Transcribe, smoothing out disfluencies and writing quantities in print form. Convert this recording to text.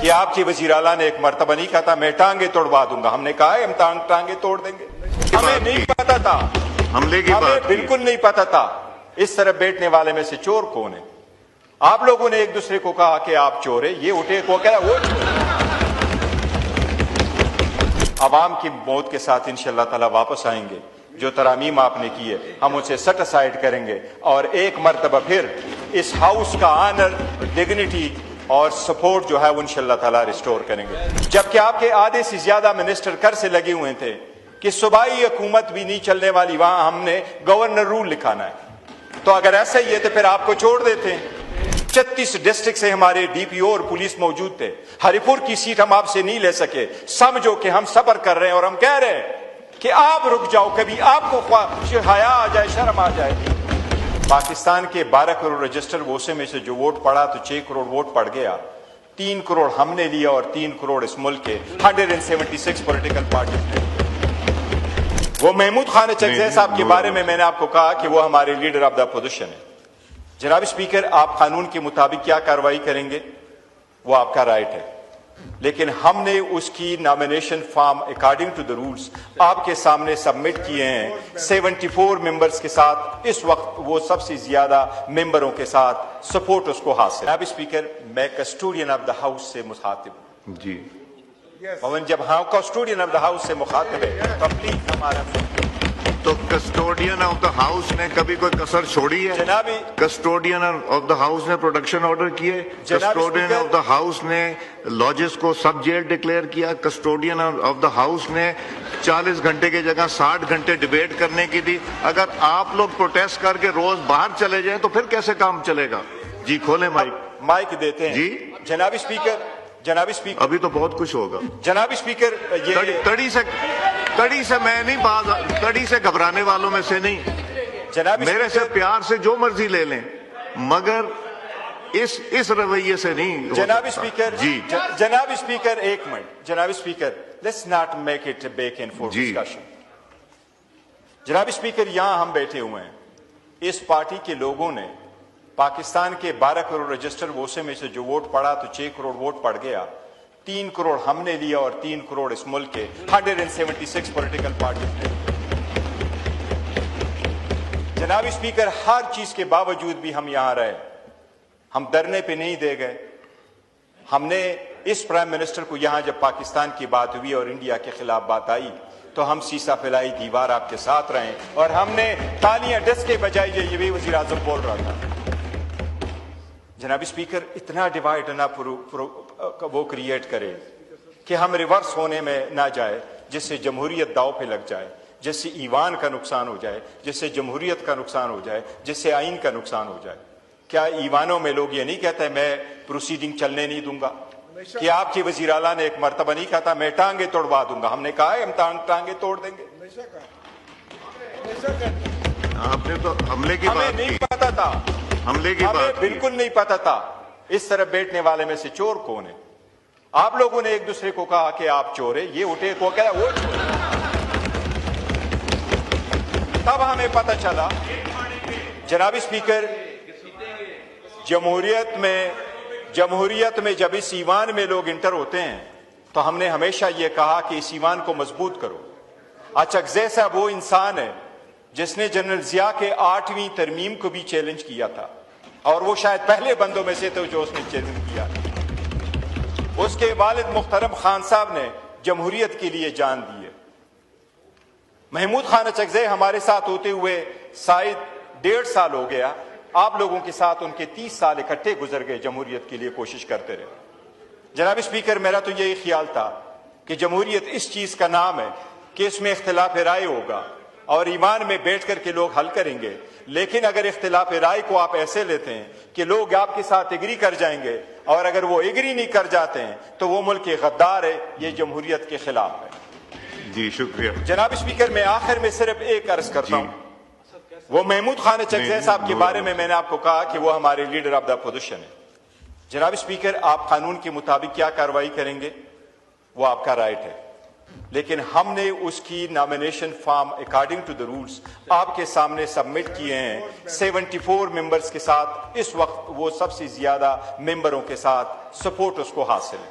کہ آپ کی وزیر اعلیٰ نے ایک مرتبہ نہیں کہا تھا میں ٹانگیں توڑوا دوں گا. ہم نے کہا ہے ہم ٹانگیں توڑ دیں گے. ہمیں نہیں پتا تھا, حملے کی ہمیں بات بالکل نہیں پتا تھا اس طرف بیٹھنے والے میں سے چور کون ہے. آپ لوگوں نے ایک دوسرے کو کہا کہ آپ چور ہیں, یہ اٹھے کو کہا وہ چور. عوام کی موت کے ساتھ انشاءاللہ تعالی واپس آئیں گے. جو ترامیم آپ نے کی ہے ہم اسے سیٹ اسائڈ کریں گے اور ایک مرتبہ پھر اس ہاؤس کا آنر, ڈگنیٹی اور سپورٹ جو ہے وہ انشاءاللہ تعالی ریسٹور کریں گے. جبکہ آپ کے آدھے سے زیادہ منسٹر کر سے لگے ہوئے تھے کہ صوبائی حکومت بھی نہیں چلنے والی, وہاں ہم نے گورنر رول لکھانا ہے. تو اگر ایسا ہی ہے تو پھر آپ کو چھوڑ دیتے ہیں. 36 ڈسٹرکٹ سے ہمارے ڈی پی او اور پولیس موجود تھے. ہری پور کی سیٹ ہم آپ سے نہیں لے سکے. سمجھو کہ ہم صبر کر رہے ہیں اور ہم کہہ رہے ہیں کہ آپ رک جاؤ, کبھی آپ کو حیا آ جائے, شرم آ جائے. پاکستان کے 12 کروڑ رجسٹر ووٹر میں سے جو ووٹ پڑا تو 6 کروڑ ووٹ پڑ گیا. 3 کروڑ ہم نے لیا اور 3 کروڑ اس ملک کے 176 پولیٹیکل پارٹیز نے. وہ محمود خان چکزئی صاحب کے بارے میں نے آپ کو کہا کہ وہ ہمارے لیڈر آف دا اپوزیشن ہے. جناب اسپیکر, آپ قانون کے مطابق کیا کارروائی کریں گے وہ آپ کا رائٹ ہے, لیکن ہم نے اس کی nomination form according to the rules آپ کے سامنے سبمٹ کیے ہیں 74 ممبرز کے ساتھ. اس وقت وہ سب سے زیادہ ممبروں کے ساتھ سپورٹ اس کو حاصل. جناب اسپیکر, میں کسٹوڈین آف دا ہاؤس سے مخاطب ہوں. جی پون, جب ہاں کسٹوڈین آف دا ہاؤس سے مخاطب ہے تو پلیز ہمارا تو کسٹوڈین آف دا ہاؤس نے کبھی کوئی کسر چھوڑی ہے؟ جناب کسٹوڈین آف دا ہاؤس نے پروڈکشن آرڈر کیے, کسٹوڈین آف دا ہاؤس نے لاجز کو سب جیل ڈکلیئر کیا, کسٹوڈین آف دا ہاؤس نے 40 گھنٹے کی جگہ 60 گھنٹے ڈیبیٹ کرنے کی دی. اگر آپ لوگ پروٹیسٹ کر کے روز باہر چلے جائیں تو پھر کیسے کام چلے گا؟ جی کھولیں مائک دیتے ہیں. جی جناب اسپیکر ابھی تو بہت کچھ ہوگا. جناب اسپیکر, تڑی سے میں نہیں تڑی سے گھبرانے والوں میں سے نہیں. میرے سے پیار سے جو مرضی لے لیں مگر اس رویے سے نہیں. جناب اسپیکر, جی جناب اسپیکر ایک منٹ. جناب speaker, let's not make it back and forth discussion. جناب اسپیکر, یہاں ہم بیٹھے ہوئے ہیں, اس پارٹی کے لوگوں نے پاکستان کے 12 کروڑ رجسٹر ووٹر میں سے جو ووٹ پڑا تو 6 کروڑ ووٹ پڑ گیا. 3 کروڑ ہم نے لیا اور 3 کروڑ اس ملک کے 176 پولیٹیکل پارٹیز نے. جناب اسپیکر, ہر چیز کے باوجود بھی ہم یہاں رہے. ہم دھرنے پہ نہیں دے گئے. ہم نے اس پرائم منسٹر کو یہاں جب پاکستان کی بات ہوئی اور انڈیا کے خلاف بات آئی تو ہم سیسا پھیلائی دیوار آپ کے ساتھ رہے اور ہم نے تالیاں ڈس کے بجائے یہ بھی وزیر اعظم بول رہا تھا. جناب اسپیکر, اتنا ڈیوائڈ نہ وہ کریٹ کرے کہ ہم ریورس ہونے میں نہ جائے, جس سے جمہوریت داؤ پہ لگ جائے, جس سے ایوان کا نقصان ہو جائے, جس سے جمہوریت کا نقصان ہو جائے, جس سے آئین کا نقصان ہو جائے. کیا ایوانوں میں لوگ یہ نہیں کہتے میں پروسیڈنگ چلنے نہیں دوں گا؟ کہ آپ کی وزیر اعلیٰ نے ایک مرتبہ نہیں کہا تھا میں ٹانگیں توڑوا دوں گا. ہم نے کہا ہے ہم ٹانگیں توڑ دیں گے. آپ نے تو حملے کی ہمیں بات نہیں کی. پتا تھا, حملے کی ہمیں بات کی. بالکل نہیں پتا تھا اس طرف بیٹھنے والے میں سے چور کون ہے. آپ لوگوں نے ایک دوسرے کو کہا کہ آپ چور ہیں, یہ اٹھے کو کہا وہ چور. تب ہمیں پتا چلا. جناب اسپیکر, جمہوریت میں جب اس ایوان میں لوگ انٹر ہوتے ہیں تو ہم نے ہمیشہ یہ کہا کہ اس ایوان کو مضبوط کرو. چکزئی صاحب وہ انسان ہے جس نے جنرل ضیاء کے 8ویں ترمیم کو بھی چیلنج کیا تھا اور وہ شاید پہلے بندوں میں سے تھے جو اس نے چیلنج کیا. اس کے والد محترم خان صاحب نے جمہوریت کے لیے جان دی ہے. محمود خان چکزئی ہمارے ساتھ ہوتے ہوئے شاید 1.5 سال ہو گیا. آپ لوگوں کے ساتھ ان کے 30 سال اکٹھے گزر گئے, جمہوریت کے لیے کوشش کرتے رہے. جناب اسپیکر, میرا تو یہی خیال تھا کہ جمہوریت اس چیز کا نام ہے کہ اس میں اختلاف رائے ہوگا اور ایوان میں بیٹھ کر کے لوگ حل کریں گے. لیکن اگر اختلاف رائے کو آپ ایسے لیتے ہیں کہ لوگ آپ کے ساتھ ایگری کر جائیں گے اور اگر وہ ایگری نہیں کر جاتے ہیں تو وہ ملک کے غدار ہے, یہ جمہوریت کے خلاف ہے. جی شکریہ. جناب اسپیکر, میں آخر میں صرف ایک عرض کرتا ہوں. وہ محمود خان چکزئی صاحب کے بارے میں نے آپ کو کہا کہ وہ ہمارے لیڈر آف دا اپوزیشن ہے. جناب اسپیکر, آپ قانون کے مطابق کیا کارروائی کریں گے وہ آپ کا رائٹ ہے, لیکن ہم نے اس کی nomination form according to the rules آپ کے سامنے سبمٹ کیے ہیں 74 ممبرز کے ساتھ. اس وقت وہ سب سے زیادہ ممبروں کے ساتھ سپورٹ اس کو حاصل ہے.